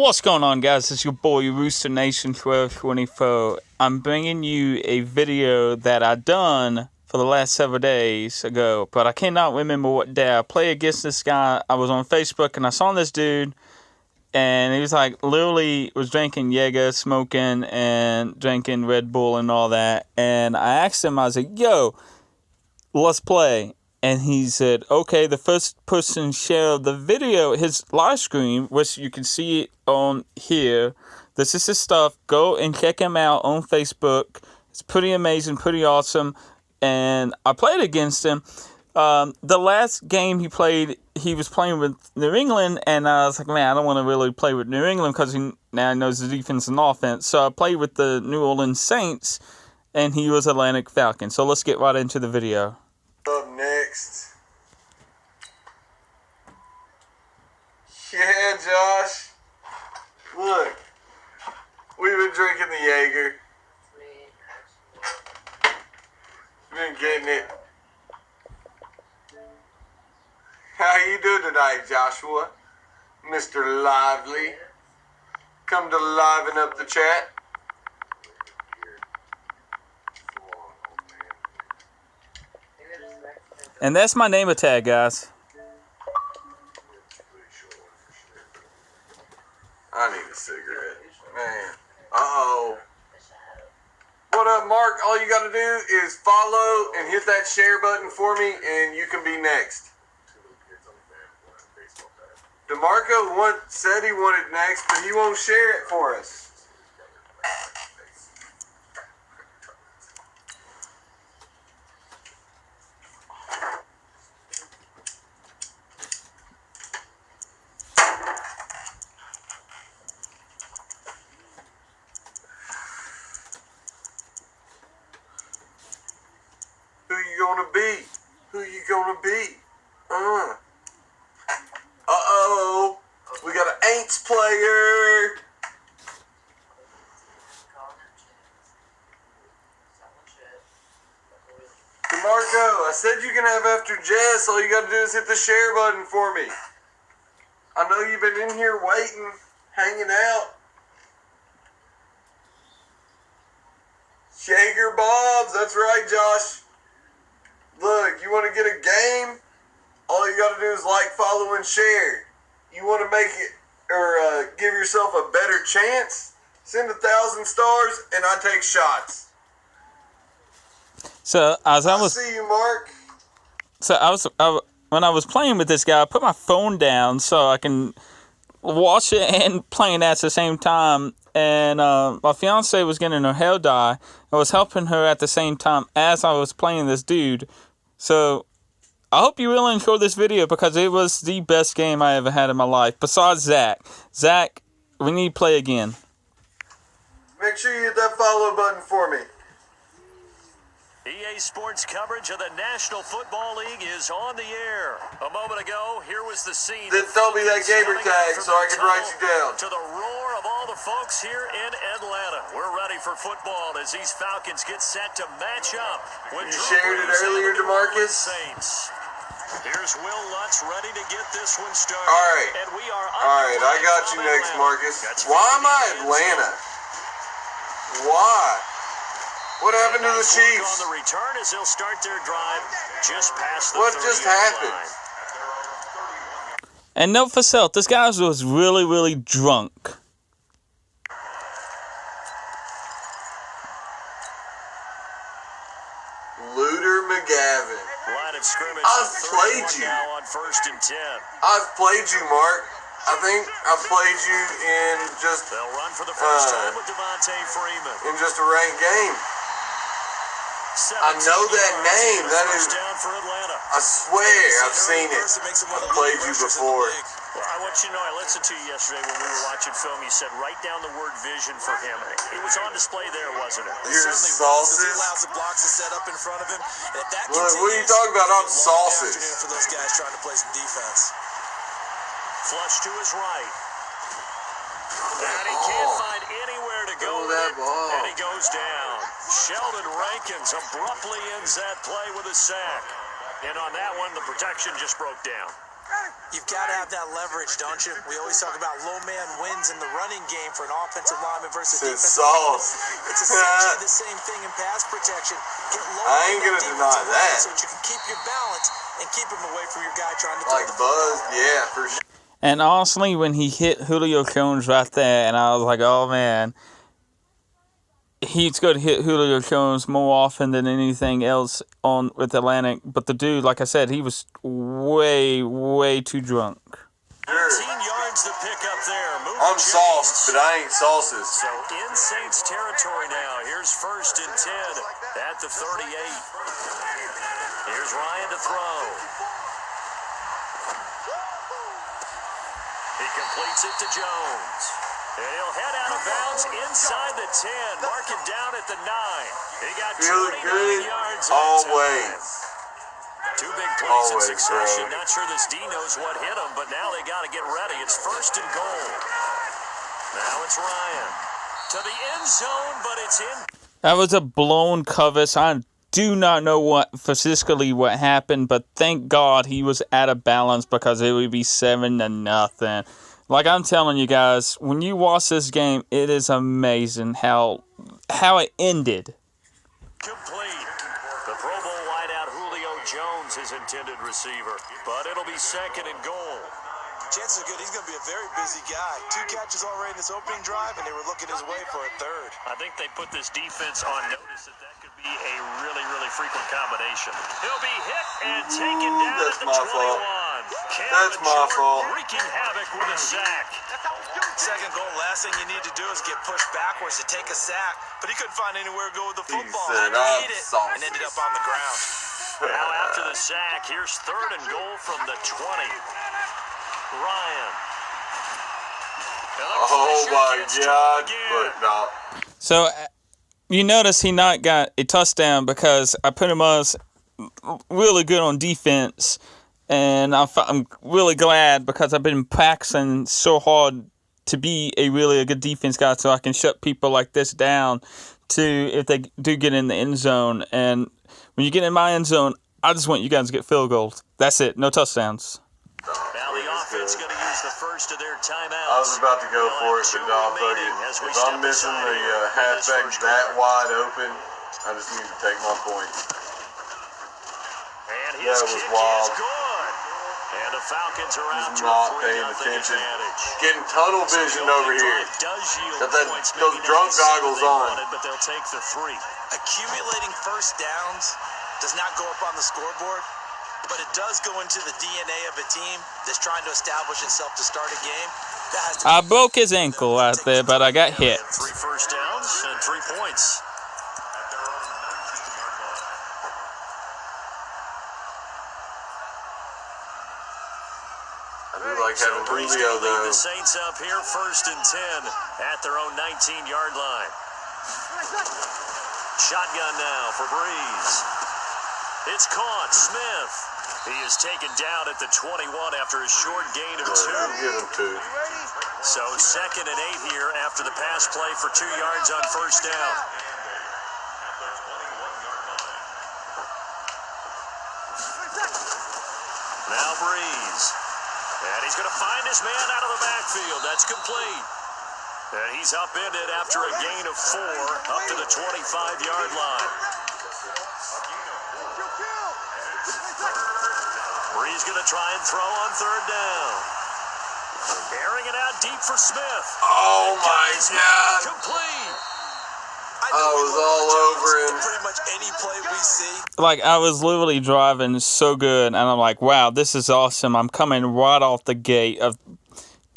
What's going on, guys? It's your boy Rooster Nation 1224. I'm bringing you a video that I done for the last several days ago, but I cannot remember what day. I played against this guy. I was on Facebook and I saw this dude, and he was like literally was drinking Jaeger, smoking and drinking Red Bull and all that. And I asked him, I was like, "Yo, let's play." And he said, okay, the first person share the video, his live stream, which you can see it on here. This is his stuff. Go and check him out on Facebook. It's pretty amazing, pretty awesome. And I played against him. The last game he played, he was playing with New England. And I was like, man, I don't want to really play with New England because he now knows the defense and offense. So I played with the New Orleans Saints, and he was Atlantic Falcons. So let's get right into the video. Up next. Yeah, Josh. Look. We've been drinking the Jaeger. Been getting it. How you doing tonight, Joshua? Mr. Lively. Come to liven up the chat. And that's my name tag, guys. I need a cigarette. Man. Uh-oh. What up, Mark? All you got to do is follow and hit that share button for me, and you can be next. DeMarco said he wanted next, but he won't share it for us. Who you gonna be? Uh-oh. We got an Aints player. DeMarco, I said you can have after Jess. All you gotta do is hit the share button for me. I know you've been in here waiting, hanging out. Jaeger Bobs, that's right, Josh. Look, you want to get a game? All you got to do is like, follow, and share. You want to make it, or give yourself a better chance? Send 1,000 stars, and I take shots. So I see you, Mark. So when I was playing with this guy, I put my phone down so I can watch it and playing at the same time. And my fiance was getting her hair dye. I was helping her at the same time as I was playing this dude. So I hope you really enjoyed this video because it was the best game I ever had in my life. Besides Zach. Zach, we need to play again. Make sure you hit that follow button for me. EA Sports coverage of the National Football League is on the air. A moment ago, here was the scene. Then throw me that gamer tag so I can write you down. To the roar of all the folks here in Atlanta. We're ready for football as these Falcons get set to match up. You shared it earlier, DeMarcus? Saints. Here's Will Lutz ready to get this one started. All right. And we are I got you next, Marcus. Why am I Atlanta? Why? What happened to the Chiefs? On the return as they'll start their drive just past the What just happened? Line. And note for self, this guy was really, really drunk. Luther McGavin. Line of scrimmage. I've played you. Now on 1st and 10. I've played you, Mark. I think I've played you in just They'll run for the first time with Devontae Freeman. In just a ranked game. I know that name. That is down for Atlanta. I swear I've seen it. I've played you before. Well, I want you to know, I listened to you yesterday when we were watching film. You said write down the word vision for him. It was on display there, wasn't it? You're sauces. He allows the blocks to set up in front of him. And if that what are you talking about? I'm sauces. For those guys trying to play some defense. Flush to his right. And he can't find anywhere to go with it, and he goes down. Sheldon Rankins abruptly ends that play with a sack. And on that one, the protection just broke down. You've got to have that leverage, don't you? We always talk about low man wins in the running game for an offensive lineman versus It's defensive sauce. lineman. It's essentially the same thing in pass protection. Get low I ain't on gonna that deny defensive that. line so that you can keep your balance and keep him away from your guy trying to throw Like the football. Buzz, yeah, for sure. And honestly, when he hit Julio Jones right there, and I was like, oh man, he's going to hit Julio Jones more often than anything else on with Atlantic. But the dude, like I said, he was way too drunk. 18 yards to pick up there. I'm sauced, but I ain't sauces. So in Saints territory now. Here's 1st and 10 at the 38. Here's Ryan to throw. He completes it to Jones. And he'll head out of bounds inside the 10. Mark him down at the 9. He got Feeling 29 good yards. always. Two big plays in Always, succession. bro. Not sure this D knows what hit him, but now they got to get ready. It's 1st and goal. Now it's Ryan to the end zone, but it's in. That was a blown cover. So I do not know what physically what happened, but thank God he was out of balance because it would be 7-0. Like I'm telling you guys, when you watch this game, it is amazing how it ended. Complete. The Pro Bowl wideout Julio Jones, his intended receiver, but it'll be 2nd and goal. Chances are good he's going to be a very busy guy. 2 catches already in this opening drive, and they were looking his way for a 3rd. I think they put this defense on notice that could be a really frequent combination. He'll be hit and taken down That's at the my 21. fault. Calvin That's my Jordan fault. wreaking havoc with a sack. 2nd goal, last thing you need to do is get pushed backwards to take a sack. But he couldn't find anywhere to go with the He football. said, He "I'm beat it saucy." and ended up on the ground. Now after the sack, here's 3rd and goal from the 20. Ryan. Oh my God, but no. So you notice he not got a touchdown because I put him as really good on defense, and I'm really glad because I've been practicing so hard to be a good defense guy so I can shut people like this down to if they do get in the end zone. And when you get in my end zone, I just want you guys to get field goals. That's it. No touchdowns. Now the offense going to use the first of their timeouts. I was about to go for it, but no, fuck it. If I'm missing the halfback that wide open, I just need to take my point. And his That was kick wild. is good. And the Falcons are out He's to a not 3-0 paying attention. advantage. Getting tunnel So the vision opening over here. drive does yield Got that- points, those maybe not drunk the seven goggles they on. wanted, but they'll take the 3. Accumulating first downs does not go up on the scoreboard, but it does go into the DNA of a team that's trying to establish itself to start a game. That has to I broke his ankle out there, but I got hit. 3 first downs and 3 points. I do like So having Breeze Julio going to lead though. the Saints up here, 1st and 10 at their own 19-yard line. Shotgun now for Breeze. It's caught. Smith. He is taken down at the 21 after a short gain of 2. Get him two. So 2nd and 8 here after the pass play for 2 yards on first down. Now Breeze. And he's going to find his man out of the backfield. That's complete. And he's upended after a gain of 4 up to the 25-yard line. Breeze going to try and throw on 3rd down. Airing it out deep for Smith. Oh my God. Complete. I was all over him. Pretty much any play we see. Like, I was literally driving so good, and I'm like, wow, this is awesome. I'm coming right off the gate of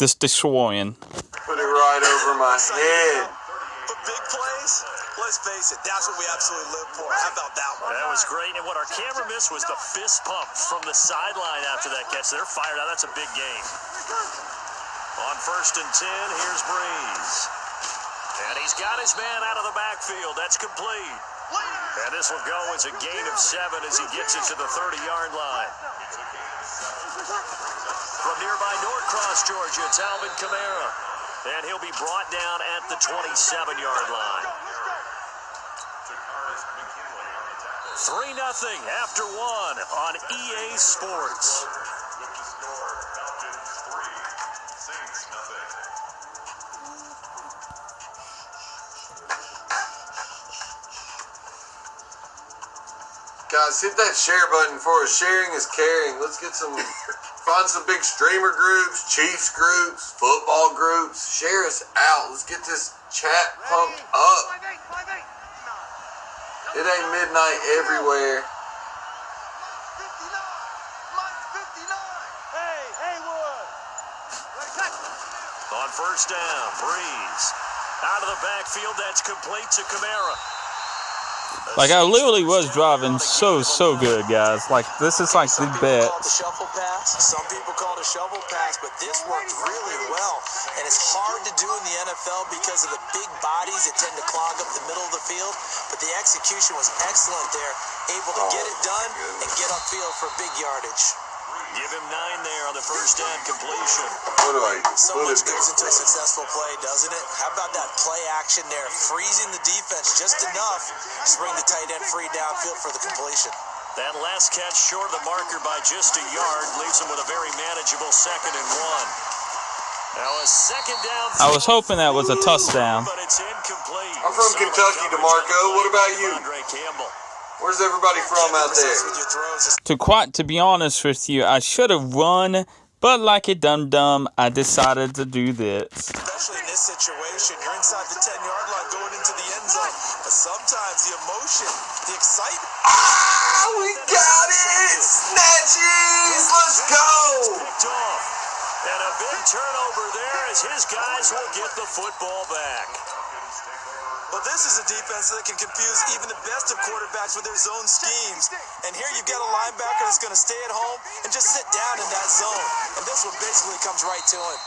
this destroying. Put it right over my head. But big plays, let's face it, that's what we absolutely live for. How about that one? That was great. And what our camera missed was the fist pump from the sideline after that catch. They're fired out. That's a big gain. On 1st and 10, here's Breeze. And he's got his man out of the backfield. That's complete. And this will go as a gain of 7 as he gets it to the 30-yard line. From nearby Norcross, Georgia, it's Alvin Kamara. And he'll be brought down at the 27-yard line. 3-0 after 1 on EA Sports. Guys, hit that share button for us. Sharing is caring. Let's get find some big streamer groups, Chiefs groups, football groups. Share us out. Let's get this chat pumped up. It ain't midnight everywhere. On first down, Breeze. Out of the backfield, that's complete to Kamara. Like, I literally was driving so good, guys. Like, this is like the bet. Some people call it a shovel pass, but this worked really well. And it's hard to do in the NFL because of the big bodies that tend to clog up the middle of the field. But the execution was excellent there, able to get it done and get upfield for big yardage. Give him 9 there on the first down completion. So much goes into a successful play, doesn't it? How about that play action there, freezing the defense just enough to bring the tight end free downfield for the completion. That last catch short of the marker by just a yard leaves him with a very manageable 2nd and 1. Now a second down. I was hoping that was a touchdown. But it's incomplete. I'm from Kentucky, DeMarco. What about you? Where's everybody from out there? To be honest with you, I should have run, but like a dum-dum, I decided to do this. Especially in this situation, you're inside the 10-yard line going into the end zone. But sometimes the emotion, the excitement. Ah, we got it! Snatchies! Let's go! And a big turnover there as his guys will get the football back. Well, this is a defense that can confuse even the best of quarterbacks with their zone schemes. And here you've got a linebacker that's going to stay at home and just sit down in that zone. And this one basically comes right to him.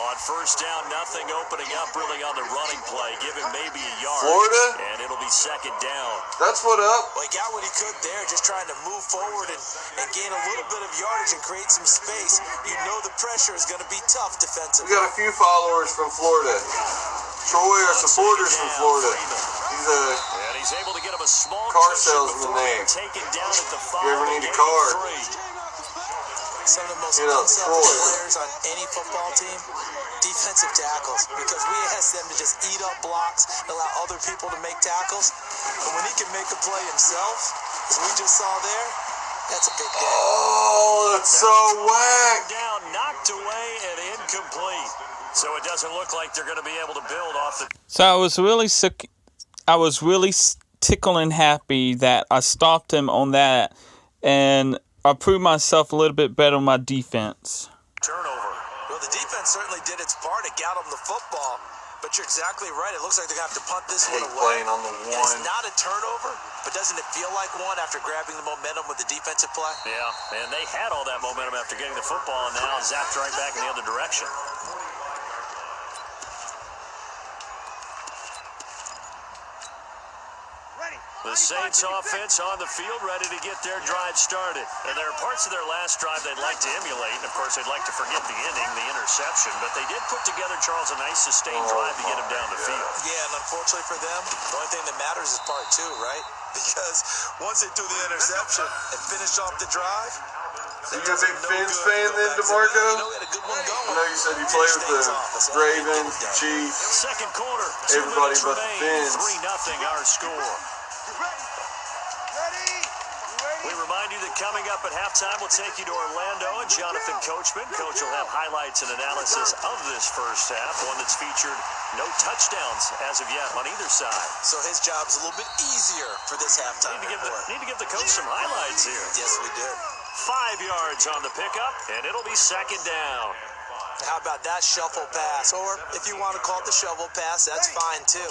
On first down, nothing opening up really on the running play. Give him maybe a yard. Florida? And it'll be second down. That's what up. Well, he got what he could there, just trying to move forward and gain a little bit of yardage and create some space. You know the pressure is going to be tough defensively. We got a few followers from Florida. Troy, our supporters from Florida. He's able to get him a small car salesman name. Taken down at the If you ever need a car. Some of the most unselfish players on any football team, defensive tackles, because we ask them to just eat up blocks and allow other people to make tackles. And when he can make a play himself, as we just saw there, that's a big day. Oh, that's so whack. Down, knocked away, and incomplete. So it doesn't look like they're going to be able to build off the... So I was really sick. I was really tickling happy that I stopped him on that, and I proved myself a little bit better on my defense. Turnover. Well, the defense certainly did its part. It got them the football. But you're exactly right. It looks like they're going to have to punt this one away. Playing on the and one. it's not a turnover, but doesn't it feel like one after grabbing the momentum with the defensive play? Yeah, and they had all that momentum after getting the football, and now zapped right back in the other direction. The Saints offense on the field, ready to get their drive started. And there are parts of their last drive they'd like to emulate. And, of course, they'd like to forget the inning, the interception. But they did put together, Charles, a nice sustained drive to get him down the field. Yeah, and unfortunately for them, the only thing that matters is part 2, right? Because once they threw the interception and finished off the drive, you a big Fins fan then, DeMarco? You know, we had a good one going. I know you said you played with the Ravens, the Chiefs, Second quarter, everybody but the Fins. 3-0 our score. We remind you that coming up at halftime, we'll take you to Orlando and Jonathan Coachman. Coach will have highlights and analysis of this first half, one that's featured no touchdowns as of yet on either side. So his job's a little bit easier for this halftime. Need to give the coach some highlights here. Yes, we did. 5 yards on the pickup, and it'll be second down. How about that shuffle pass? Or if you want to call it the shovel pass, that's fine too.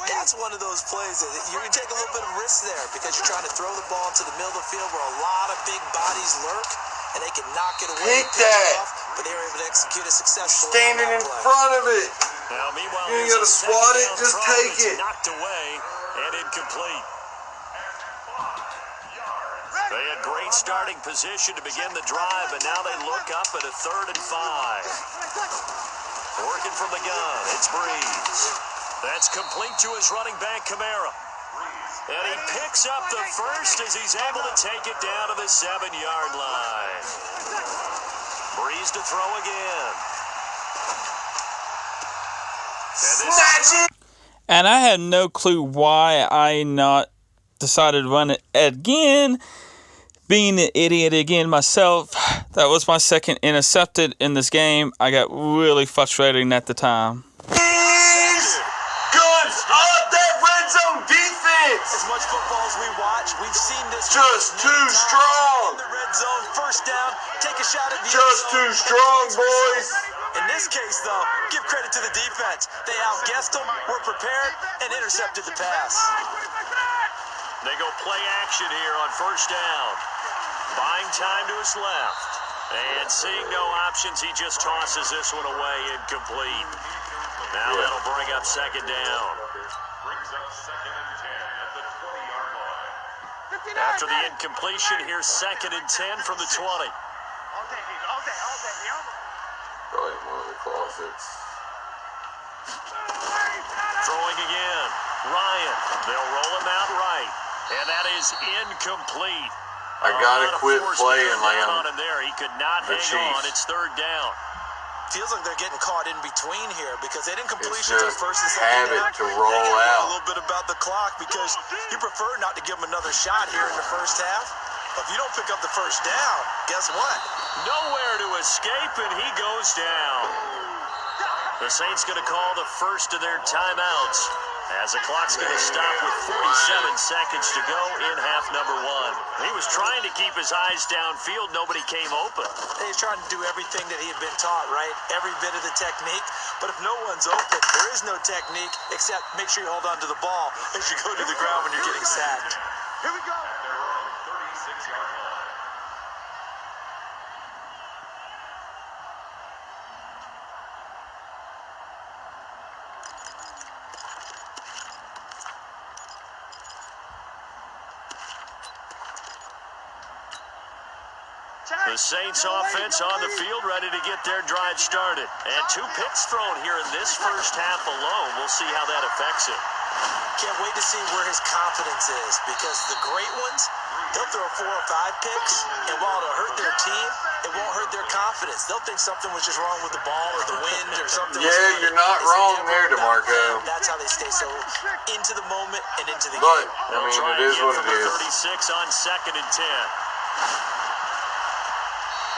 That's one of those plays that you can take a little bit of risk there because you're trying to throw the ball into the middle of the field where a lot of big bodies lurk and they can knock it away. Hit that! Off, but they were able to execute a successful standing in front of it. Now, meanwhile, you ain't got to swat it, just take it. Knocked away and incomplete. They had great starting position to begin the drive, but now they look up at a 3rd and 5. Working from the gun, it's Breeze. That's complete to his running back, Kamara. And he picks up the first as he's able to take it down to the 7-yard line. Breeze to throw again. Snatch it! And I had no clue why I decided to run it again. Being an idiot again myself, that was my second intercepted in this game. I got really frustrated at the time. Guns up that red zone defense. As much football as we watch, we've seen this Just too strong. in the red zone, first down, take a shot at the Just too strong, boys. In this case, though, give credit to the defense. They outguessed them, were prepared, and intercepted the pass. They go play action here on first down. Buying time to his left. And seeing no options, he just tosses this one away, incomplete. Now that'll bring up second down. Brings up 2nd and 10 at the 20-yard line. After the incompletion, here's 2nd and 10 from the 20. Probably in one of the closets. Throwing again. Ryan. They'll roll him out right. And that is incomplete. I gotta quit playing like on I'm him there. He could not the hang on. Chiefs. It's third down. Feels like they're getting caught in between here because they didn't complete It's to just first and second habit down. to roll They gotta out. A little bit about the clock because you prefer not to give them another shot here in the first half. But if you don't pick up the first down, guess what? Nowhere to escape, and he goes down. The Saints going to call the first of their timeouts as the clock's going to stop with 47 seconds to go in half number one. He was trying to keep his eyes downfield. Nobody came open. He's trying to do everything that he had been taught, right? Every bit of the technique. But if no one's open, there is no technique except make sure you hold on to the ball as you go to the ground when you're getting sacked. Here we go. At their own 36-yard line. The Saints offense on the field, ready to get their drive started. And 2 picks thrown here in this first half alone. We'll see how that affects it. Can't wait to see where his confidence is because the great ones, they'll throw 4 or 5 picks, and while it'll hurt their team, it won't hurt their confidence. They'll think something was just wrong with the ball or the wind or something. Yeah, you're not wrong there, DeMarco. That's how they stay so into the moment and into the But, game. I They'll mean, try it is again what from it the is. 36 on 2nd and 10.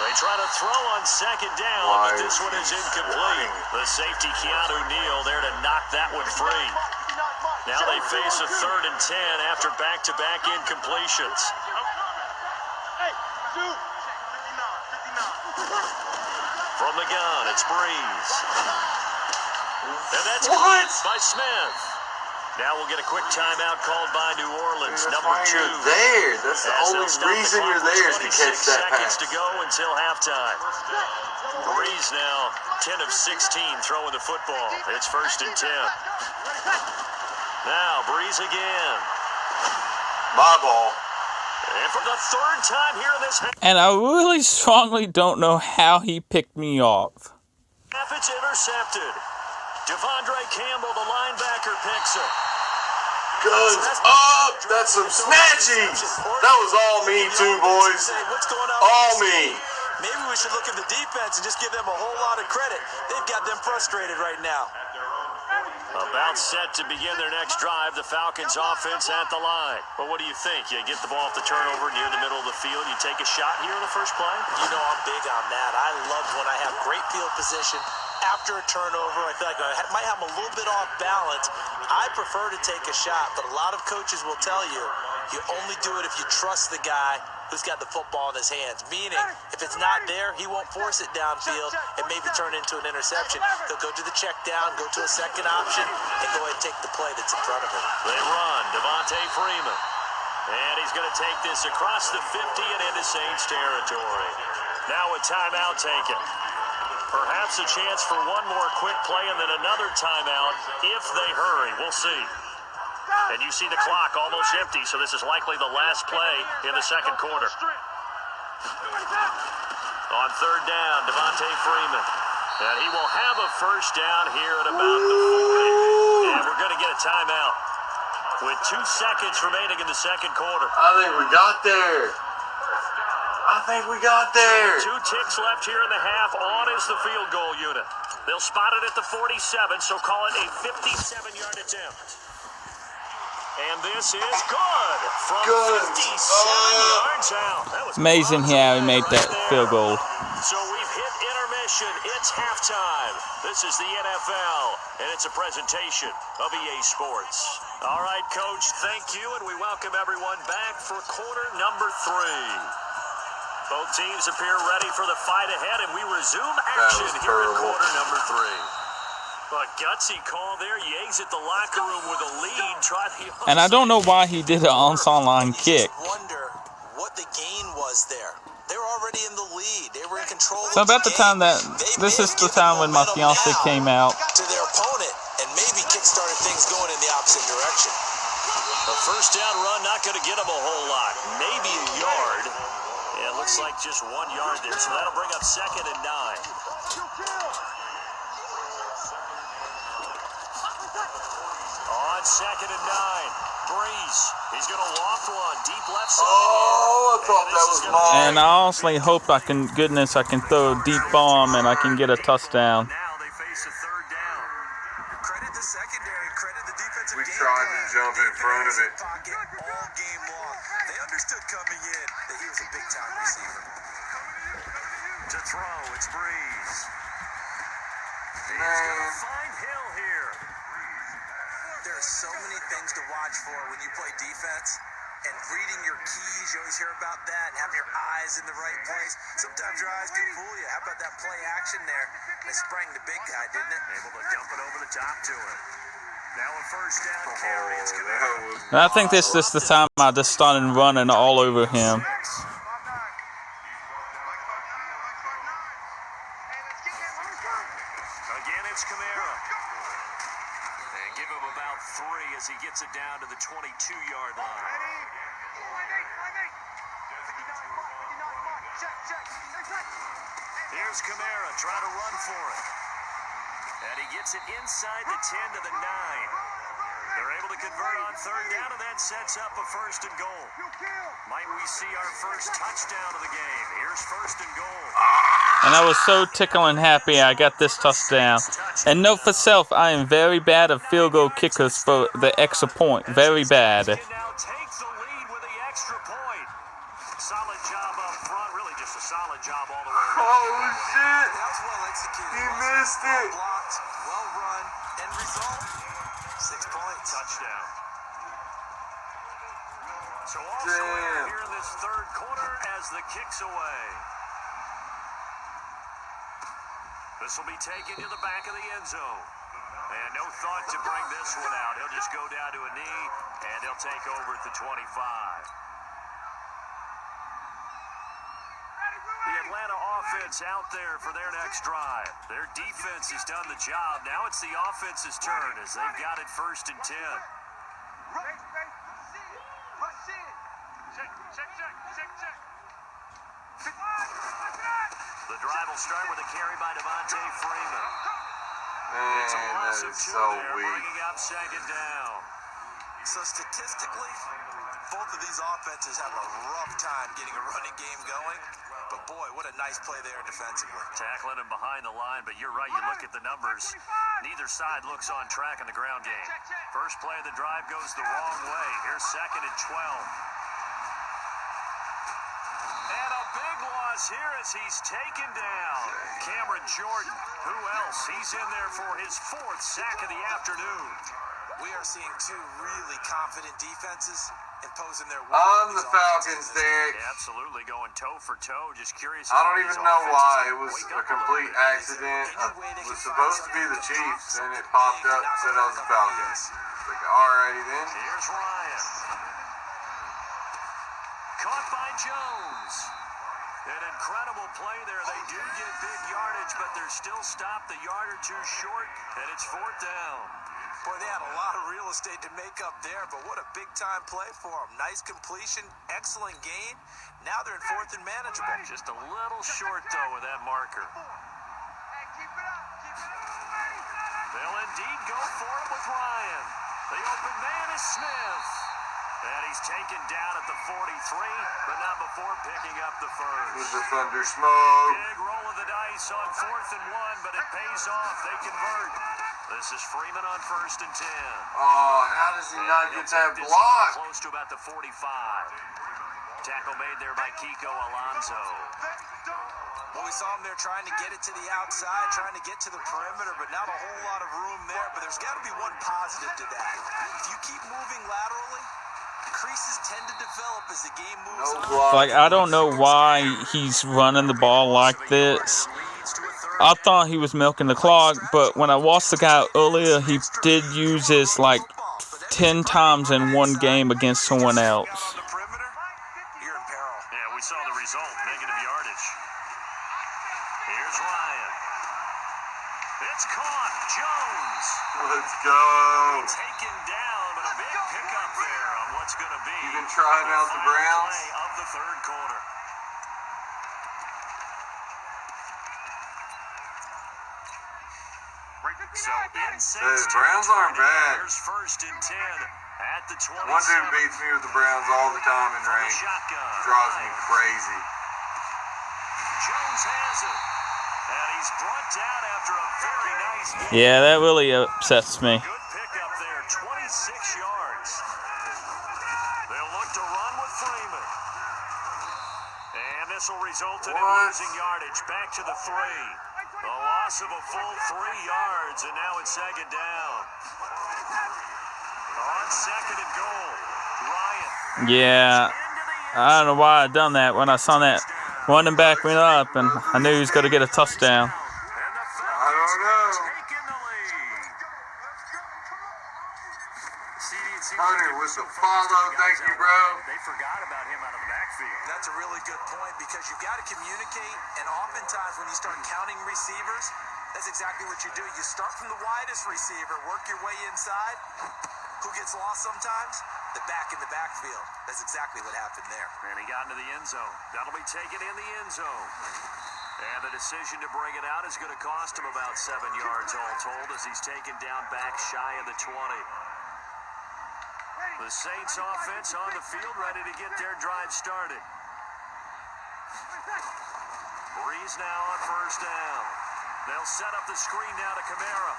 They try to throw on second down, but this one is incomplete. The safety, Keanu Neal, there to knock that one free. Now they face a 3rd and 10 after back-to-back incompletions. From the gun, it's Breeze. And that's caught by Smith. Now we'll get a quick timeout called by New Orleans, That's number why 2. you're there. That's the As only they'll stop the reason clock you're with there is to 26 catch that seconds pass. to go until halftime. Breeze now 10 of 16 throwing the football. It's 1st and 10. Now Breeze again. My ball. And for the 3rd time here in this half, And I really strongly don't know how he picked me off. it's intercepted. Devondre Campbell, the linebacker, picks it. Guns up. That's some snatchies. That was all me too, boys. What's going on? All me. Maybe we should look at the defense and just give them a whole lot of credit. They've got them frustrated right now. About set to begin their next drive, the Falcons offense at the line. Well, what do you think? You get the ball off the turnover near the middle of the field, you take a shot here in the first play? You know I'm big on that. I love when I have great field position after a turnover. I feel like I might have a little bit off balance. I prefer to take a shot, but a lot of coaches will tell you, you only do it if you trust the guy who's got the football in his hands. Meaning, if it's not there, he won't force it downfield and maybe turn into an interception. He'll go to the check down, go to a second option, and go ahead and take the play that's in front of him. They run. Devontae Freeman. And he's going to take this across the 50 and into Saints territory. Now a timeout taken. Perhaps a chance for one more quick play and then another timeout if they hurry. We'll see. And you see the clock almost empty, so this is likely the last play in the second quarter. On 3rd down, Devontae Freeman. And he will have a first down here at about the 40. And we're going to get a timeout with 2 seconds remaining in the second quarter. I think we got there. I think we got there. 2 ticks left here in the half. On is the field goal unit. They'll spot it at the 47, so call it a 57-yard attempt. And this is good from Good. 57 yards out. That was Amazing how he made that field goal. So we've hit intermission. It's halftime. This is the NFL, and it's a presentation of EA Sports. All right, Coach, thank you, and we welcome everyone back for quarter number 3. Both teams appear ready for the fight ahead, and we resume action here in quarter number 3. But gutsy call there. You exit the locker room with a lead. Try the And I don't know why he did an onside line kick. You just wonder what the gain was there. They were already in the lead. They were in control So of the about the game. time that this is the time when my fiance came out. To their opponent and maybe kickstarted things going in the opposite direction. A first down run, not going to get him a whole lot. Maybe a yard. Yeah, it looks like just 1 yard there. So that'll bring up 2nd and 9. On 2nd and 9, Breeze. He's going to loft one deep left side. Oh, I thought that was mine. And I honestly hope I can throw a deep bomb and I can get a touchdown. Now they face a 3rd down. Credit the secondary, credit the defensive We game tried to plan. jump in front of it. Pocket all game long. They understood coming in that he was a big-time receiver. To throw, it's Breeze. He's going to find Hill here. There are so many things to watch for when you play defense, and reading your keys, you always hear about that, and having your eyes in the right place. Sometimes your eyes can fool you. How about that play action there? They sprang the big guy, didn't it? Able to dump it over the top to him. Now a first down carry. It's going to And I think this is the time I just started running all over him. Again, it's Kamara. And give him about 3 as he gets it down to the 22-yard line. Here's Kamara trying to run for it. And he gets it inside the 10 to the 9. They're able to convert on 3rd down, and that sets up a 1st and goal. Might we see our first touchdown of the game? Here's 1st and goal. And I was so tickled and happy I got this touchdown. And note for self, I am very bad at field goal kickers for the extra point. Very bad. Can now take the lead with the extra point. Solid job up front, really just a solid job all the way around. Holy shit! That was well executed. He missed it. Well blocked, well run, end result, 6 points. Touchdown. So all Damn. square here in this 3rd quarter as the kick's away. This will be taken to the back of the end zone. And no thought to bring this one out. He'll just go down to a knee, and he'll take over at the 25. The Atlanta offense out there for their next drive. Their defense has done the job. Now it's the offense's turn as they've got it 1st and 10. The drive will start with a carry by Devontae Freeman. It's a Man, loss that of is 2 so there, weak. bringing up 2nd down. So statistically, both of these offenses have a rough time getting a running game going. But boy, what a nice play there defensively. Tackling him behind the line, but you're right, you look at the numbers. Neither side looks on track in the ground game. First play of the drive goes the wrong way. Here's 2nd and 12. And a big loss here as he's taken down. Cameron Jordan, who else? He's in there for his 4th sack of the afternoon. We are seeing 2 really confident defenses imposing their will. On the Falcons, Derek. Yeah, absolutely, going toe for toe. Just curious. I don't even know why. It was a complete accident. It was supposed to be the Chiefs, and it popped up, said I was the Falcons. Like, alrighty then. Here's Ryan. Caught by Jones. An incredible play there. They do get big yardage, but they're still stopped a yard or 2 short, and it's 4th down. Boy, they had a lot of real estate to make up there, but what a big-time play for them. Nice completion, excellent gain. Now they're in 4th and manageable. Just a little short, though, with that marker. They'll indeed go for it with Ryan. The open man is Smith. And he's taken down at the 43, but not before picking up the first. With the thunder smoke. Big roll of the dice on 4th and 1, but it pays off. They convert. This is Freeman on 1st and 10. Oh, how does he not get that block? Close to about the 45. Tackle made there by Kiko Alonso. Well, we saw him there trying to get it to the outside, trying to get to the perimeter, but not a whole lot of room there. But there's got to be one positive to that. If you keep moving laterally, creases tend to develop as the game moves on. block. Like, I don't know why he's running the ball like this. I thought he was milking the clock, but when I watched the guy earlier, he did use this like 10 times in one game against someone else. You're in peril. Yeah, we saw the result, negative yardage. Here's Ryan. It's caught. Jones. Let's go. Taken down, but a big pickup there on what's going to be. You been trying out the Browns? Play of the third quarter. So in Saints The Browns aren't bad. There's 1st and 10 at the 27. One dude beats me with the Browns all the time in From the range. shotgun. Drives me crazy. Jones has it. And he's brought down after a very nice game. Yeah, that really upsets me. Good pickup there, 26 yards. They'll look to run with Freeman. And this will result in him losing yardage back to the 3. A loss of a full 3 yards, and now it's 2nd down. On 2nd and goal, Ryan. Yeah, I don't know why I done that. When I saw that running back went up, and I knew he was going to get a touchdown. And the I don't know. taking the lead. Hunter with the follow. Thank you, bro. They forgot about him out of the backfield. That's a really good point because you've got to communicate, and oftentimes when you start counting receivers, that's exactly what you do. You start from the widest receiver, work your way inside. Who gets lost sometimes? The back in the backfield. That's exactly what happened there. And he got into the end zone. That'll be taken in the end zone. And the decision to bring it out is going to cost him about 7 yards all told as he's taken down back shy of the 20. The Saints offense on the field ready to get their drive started. Breeze now on 1st down. They'll set up the screen now to Kamara.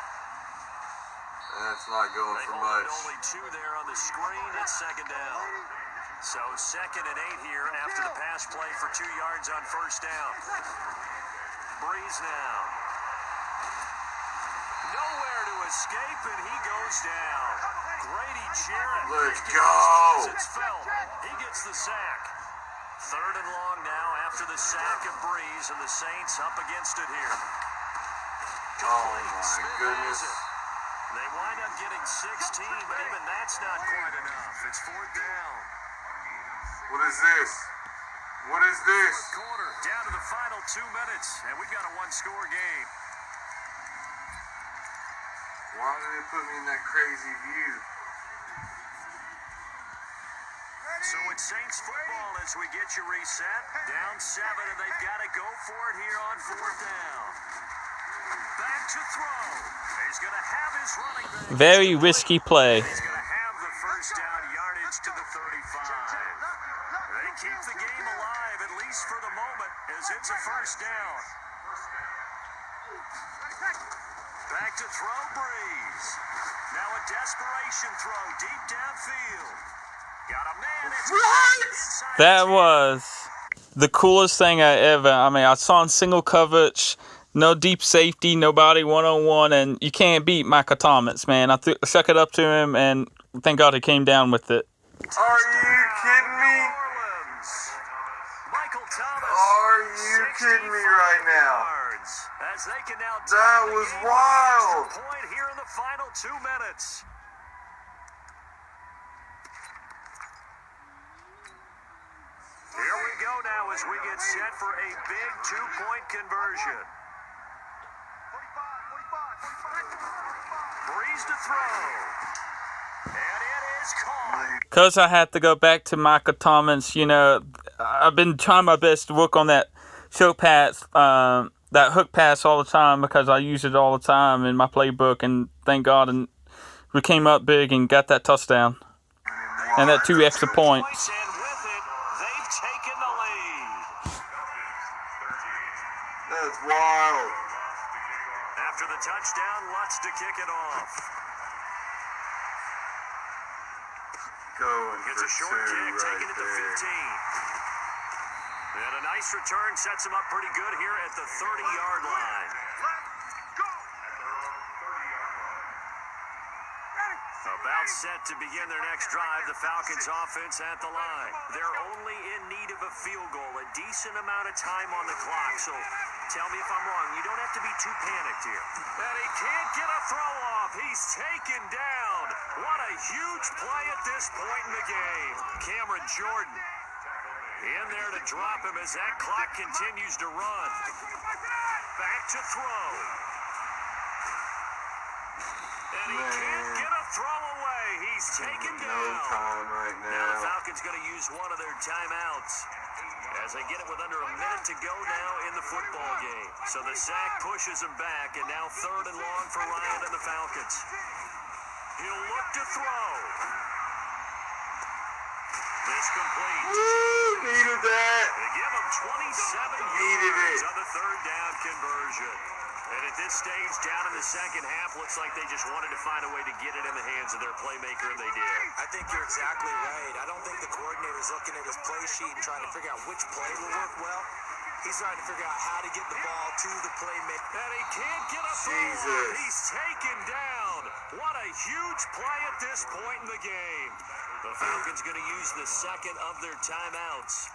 That's not going They for hold it much. only 2 there on the screen. It's 2nd down. So 2nd and 8 here after the pass play for 2 yards on 1st down. Breeze now. Nowhere to escape, and he goes down. Grady Jarrett. Let's making go. his presence felt. He gets the sack. 3rd and long now after the sack of Breeze, and the Saints up against it here. Oh my Smith goodness. has it. They wind up getting 16, but even that's not quite enough. It's 4th down. What is this? What is this? Quarter down to the final 2 minutes, and we've got a 1-score game. Why did they put me in that crazy view? So it's Saints football as we get you reset. Down 7, and they've got to go for it here on 4th down. Back to throw. He's going to have his running back. Very risky play. He's going to have the 1st down yardage to the 35. They keep the game alive, at least for the moment, as it's a 1st down. Back to throw, Breeze. Now a desperation throw deep downfield. Got a man. It's That was the coolest thing I ever. I mean, I saw in single coverage, no deep safety, nobody one-on-one, and you can't beat Michael Thomas, man. I stuck it up to him, and thank God he came down with it. Are you kidding me? Michael Thomas. Are you kidding me right now? As they can now That tie the was game with an wild. extra point here in the final 2 minutes. Here we go now as we get set for a big 2-point conversion. Breeze to throw. And it is caught. Because I had to go back to Michael Thomas, you know, I've been trying my best to work on that show pass, that hook pass all the time because I use it all the time in my playbook, and thank God and we came up big and got that touchdown and that 2 extra points. And with it, they've taken the lead. That's wild. After the touchdown, lots to kick it off. Going Gets for a short two kick, right taken at the there. 15. And a nice return sets him up pretty good here at the 30-yard line. About set to begin their next drive, the Falcons offense at the line. They're only in need of a field goal, a decent amount of time on the clock. So tell me if I'm wrong. You don't have to be too panicked here. And he can't get a throw off. He's taken down. What a huge play at this point in the game. Cameron Jordan in there to drop him as that clock continues to run. Back to throw. And he can't get a throw away. He's taken down. No time right Now the now. Falcons going to use one of their timeouts as they get it with under a minute to go now in the football game. So the sack pushes him back, and now 3rd and long for Ryan and the Falcons. He'll look to throw. This complete. Woo! Needed that. They give him 27 Needed yards it. on the 3rd down conversion. And at this stage, down in the second half, looks like they just wanted to find a way to get it in the hands of their playmaker, and they did. I think you're exactly right. I don't think the coordinator's looking at his play sheet and trying to figure out which play will work well. He's trying to figure out how to get the ball to the playmaker. And he can't get a throw. Jesus. He's taken down. What a huge play at this point in the game. The Falcons going to use the second of their timeouts,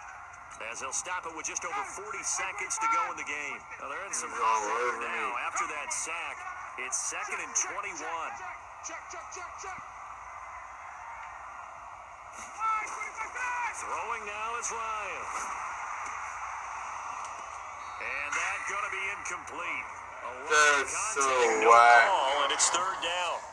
as they'll stop it with just over 40 seconds to go in the game. Now they're in some He's hot all water over now. me. After that sack, it's 2nd and 21. Throwing now is Ryan. And that's going to be incomplete. That's so No whack. call, and it's 3rd down.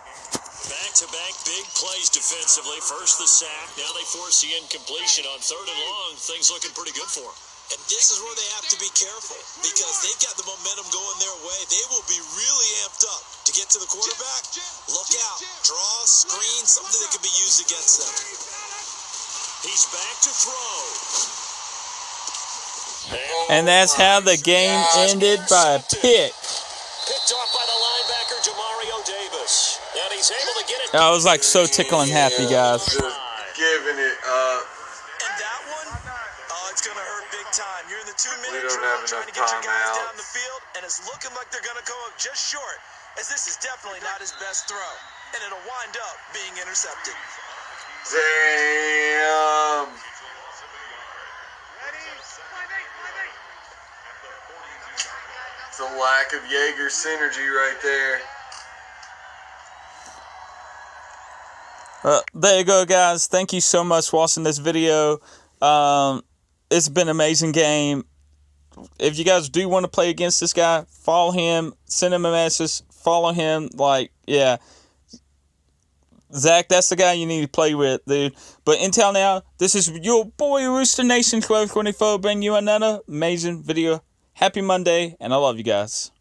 Back-to-back big plays defensively. First the sack, now they force the incompletion on 3rd and long. Things looking pretty good for them. And this is where they have to be careful because they've got the momentum going their way. They will be really amped up to get to the quarterback. Look out. Draw, screen, something that can be used against them. He's back to throw. And that's how the game ended by a pick. Picked off by the linebacker, Jamario Davis. And he's able to get it. I was like so tickling happy, guys. Just giving it up. And that one, it's going to hurt big time. You're in the 2-minute We don't drill have trying to enough get your guys timeouts. down the field, and it's looking like they're going to come up just short, as this is definitely not his best throw, and it'll wind up being intercepted. Damn. It's a lack of Jaeger synergy right there. There you go, guys. Thank you so much for watching this video. It's been an amazing game. If you guys do want to play against this guy, follow him, send him a message, follow him. Like, yeah. Zach, that's the guy you need to play with, dude. But until now, this is your boy Rooster Nation 1224 bringing you another amazing video. Happy Monday, and I love you guys.